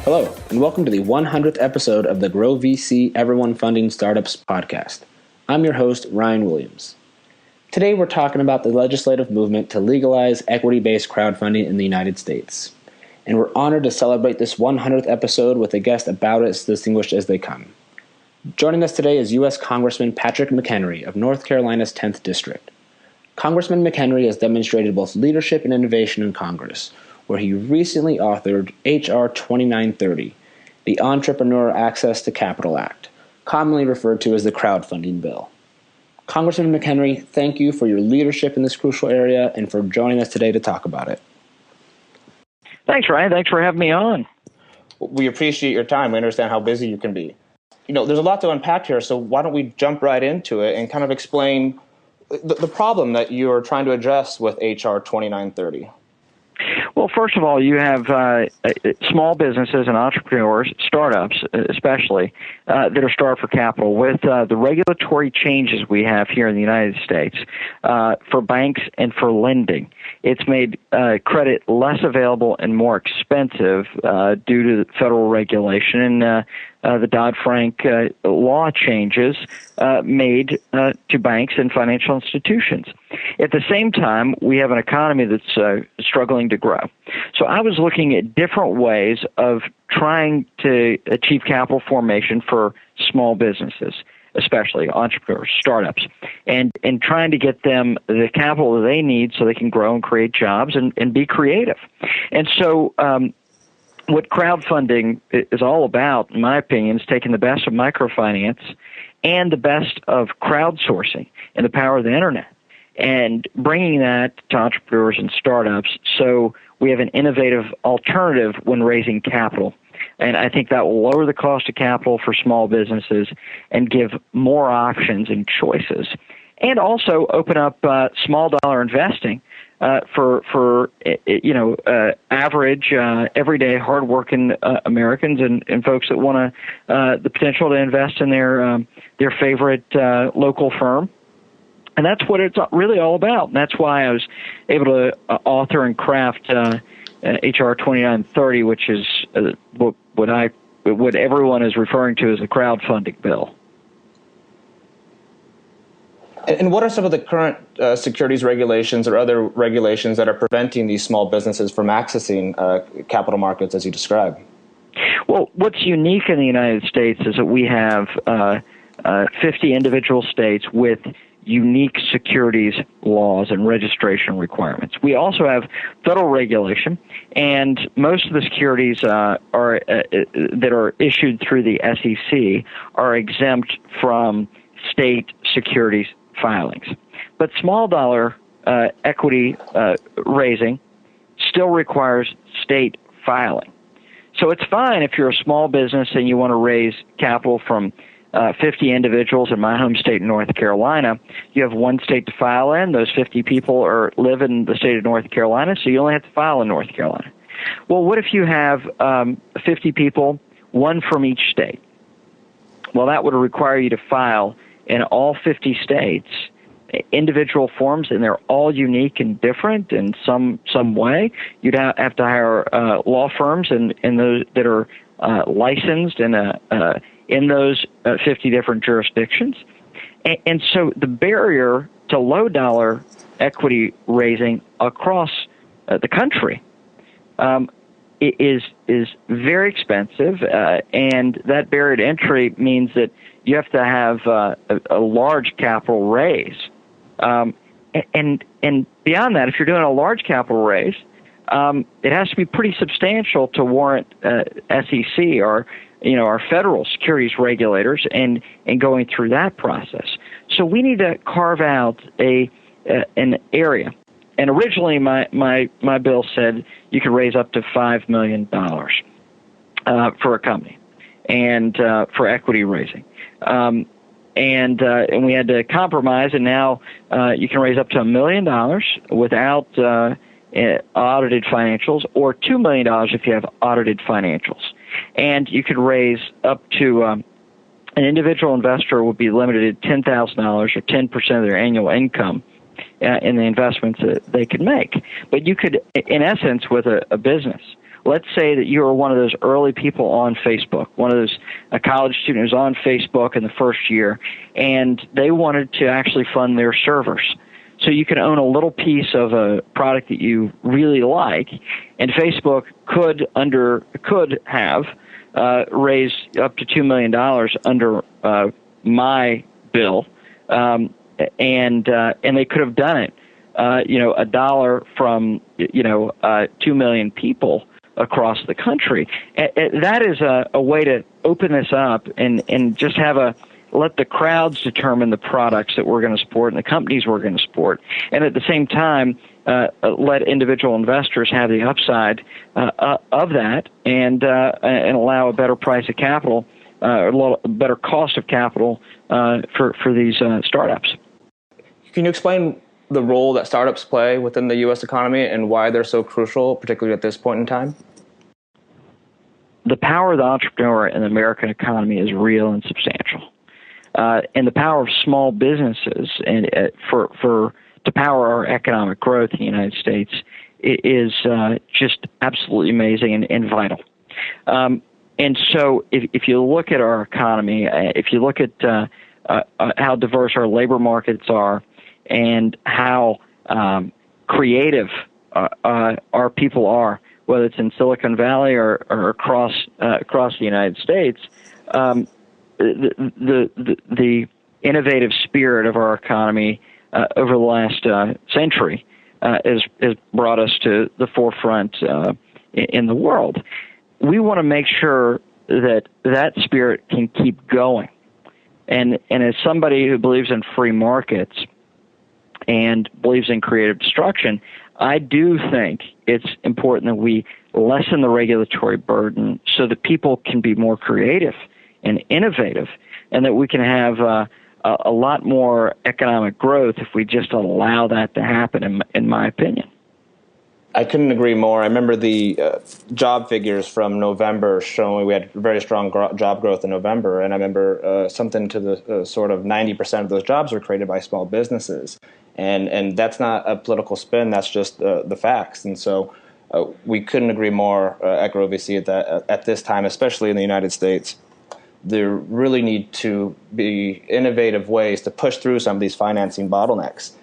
Hello, and welcome to the 100th episode of the GrowVC Everyone Funding Startups podcast. I'm your host, Ryan Williams. Today we're talking about the legislative movement to legalize equity-based crowdfunding in the United States. And we're honored to celebrate this 100th episode with a guest about as distinguished as they come. Joining us today is U.S. Congressman Patrick McHenry of North Carolina's 10th District. Congressman McHenry has demonstrated both leadership and innovation in Congress, where he recently authored H.R. 2930, the Entrepreneur Access to Capital Act, commonly referred to as the crowdfunding bill. Congressman McHenry, thank you for your leadership in this crucial area and for joining us today to talk about it. Thanks, Ryan. Thanks for having me on. We appreciate your time. We understand how busy you can be. There's a lot to unpack here, so why don't we jump right into it and kind of explain the problem that you're trying to address with H.R. 2930. Well, first of all, you have small businesses and entrepreneurs, startups especially, that are starved for capital. With the regulatory changes we have here in the United States for banks and for lending, it's made credit less available and more expensive due to federal regulation and the Dodd-Frank law changes made to banks and financial institutions. At the same time, we have an economy that's struggling to grow. So I was looking at different ways of trying to achieve capital formation for small businesses, especially entrepreneurs, startups, and trying to get them the capital that they need so they can grow and create jobs and be creative. And so what crowdfunding is all about, in my opinion, is taking the best of microfinance and the best of crowdsourcing and the power of the internet and bringing that to entrepreneurs and startups so we have an innovative alternative when raising capital. And I think that will lower the cost of capital for small businesses and give more options and choices, and also open up small dollar investing for average, everyday, hardworking Americans and folks that want the potential to invest in their favorite local firm. And that's what it's really all about. And that's why I was able to author and craft H.R. 2930, which is what everyone is referring to as the crowdfunding bill. And what are some of the current securities regulations or other regulations that are preventing these small businesses from accessing capital markets as you described? Well, what's unique in the United States is that we have 50 individual states with unique securities laws and registration requirements. We also have federal regulation, and most of the securities that are issued through the SEC are exempt from state securities filings. But small dollar equity raising still requires state filing. So it's fine if you're a small business and you want to raise capital from 50 individuals in my home state, North Carolina. You have one state to file in. Those 50 people live in the state of North Carolina, so you only have to file in North Carolina. Well, what if you have 50 people, one from each state? Well, that would require you to file in all 50 states individual forms, and they're all unique and different in some way. You'd have to hire law firms and those that are licensed in those 50 different jurisdictions. And so the barrier to low dollar equity raising across the country is very expensive, and that barrier to entry means that you have to have a large capital raise. And beyond that, if you're doing a large capital raise, it has to be pretty substantial to warrant SEC or our federal securities regulators and going through that process. So we need to carve out an area. And originally, my bill said you could raise up to $5 million for a company and for equity raising. And we had to compromise, and now you can raise up to $1 million without audited financials, or $2 million if you have audited financials. And you could raise up to an individual investor would be limited to $10,000 or 10% of their annual income in the investments that they could make. But you could, in essence, with a business, let's say that you were one of those early people on Facebook, one of those a college student who's on Facebook in the first year, and they wanted to actually fund their servers. So you can own a little piece of a product that you really like, and Facebook could have raised up to $2 million under my bill, and they could have done it, $1 from 2 million people across the country. That is a way to open this up and just let the crowds determine the products that we're going to support and the companies we're going to support, and at the same time let individual investors have the upside of that and allow a better price of capital, or a better cost of capital for these startups. Can you explain the role that startups play within the U.S. economy and why they're so crucial, particularly at this point in time? The power of the entrepreneur in the American economy is real and substantial. And the power of small businesses and to power our economic growth in the United States is just absolutely amazing and vital. And so if you look at our economy, if you look at how diverse our labor markets are and how creative our people are, whether it's in Silicon Valley or across the United States, the innovative spirit of our economy over the last century has brought us to the forefront in the world. We want to make sure that spirit can keep going. And as somebody who believes in free markets and believes in creative destruction, I do think it's important that we lessen the regulatory burden so that people can be more creative and innovative, and that we can have a lot more economic growth if we just allow that to happen, in my opinion. I couldn't agree more. I remember the job figures from November showing we had very strong job growth in November, and I remember something to the sort of 90% of those jobs were created by small businesses. And that's not a political spin, that's just the facts. And so we couldn't agree more at GrowVC at this time, especially in the United States. There really need to be innovative ways to push through some of these financing bottlenecks.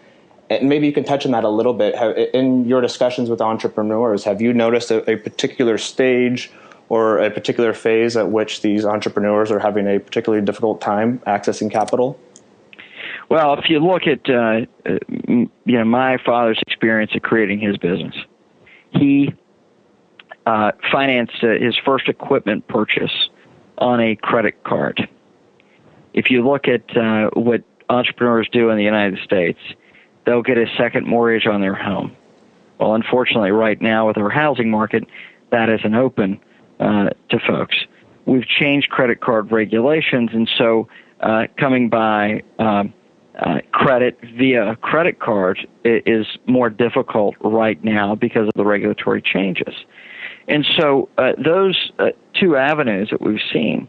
And maybe you can touch on that a little bit. In your discussions with entrepreneurs, have you noticed a particular stage or a particular phase at which these entrepreneurs are having a particularly difficult time accessing capital? Well, if you look at my father's experience of creating his business, he financed his first equipment purchase on a credit card. If you look at what entrepreneurs do in the United States, they'll get a second mortgage on their home. Well, unfortunately, right now with our housing market, that isn't open to folks. We've changed credit card regulations, and so coming by credit via a credit card is more difficult right now because of the regulatory changes. And so those two avenues that we've seen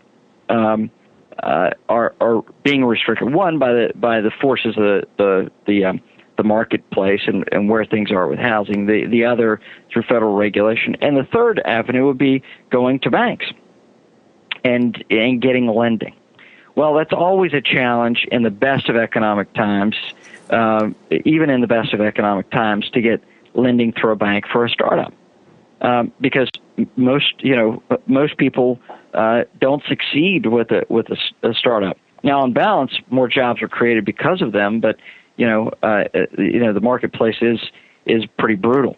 are being restricted. One by the forces of the marketplace and where things are with housing. The other through federal regulation. And the third avenue would be going to banks and getting lending. Well, that's always a challenge in the best of economic times, even in the best of economic times, to get lending through a bank for a startup. Because most people don't succeed with a startup. Now, on balance, more jobs are created because of them, but the marketplace is pretty brutal.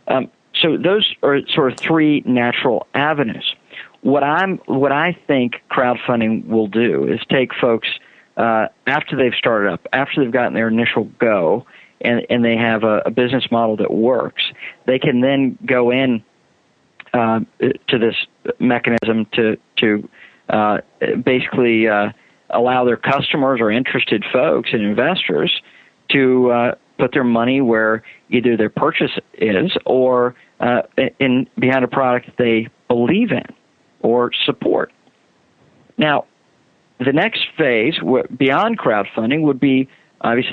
So those are sort of three natural avenues. What I think crowdfunding will do is take folks after they've started up, after they've gotten their initial go, and they have a business model that works. They can then go in to this mechanism to basically allow their customers or interested folks and investors to put their money where either their purchase is or behind a product that they believe in or support. Now, The next phase, beyond crowdfunding, would be obviously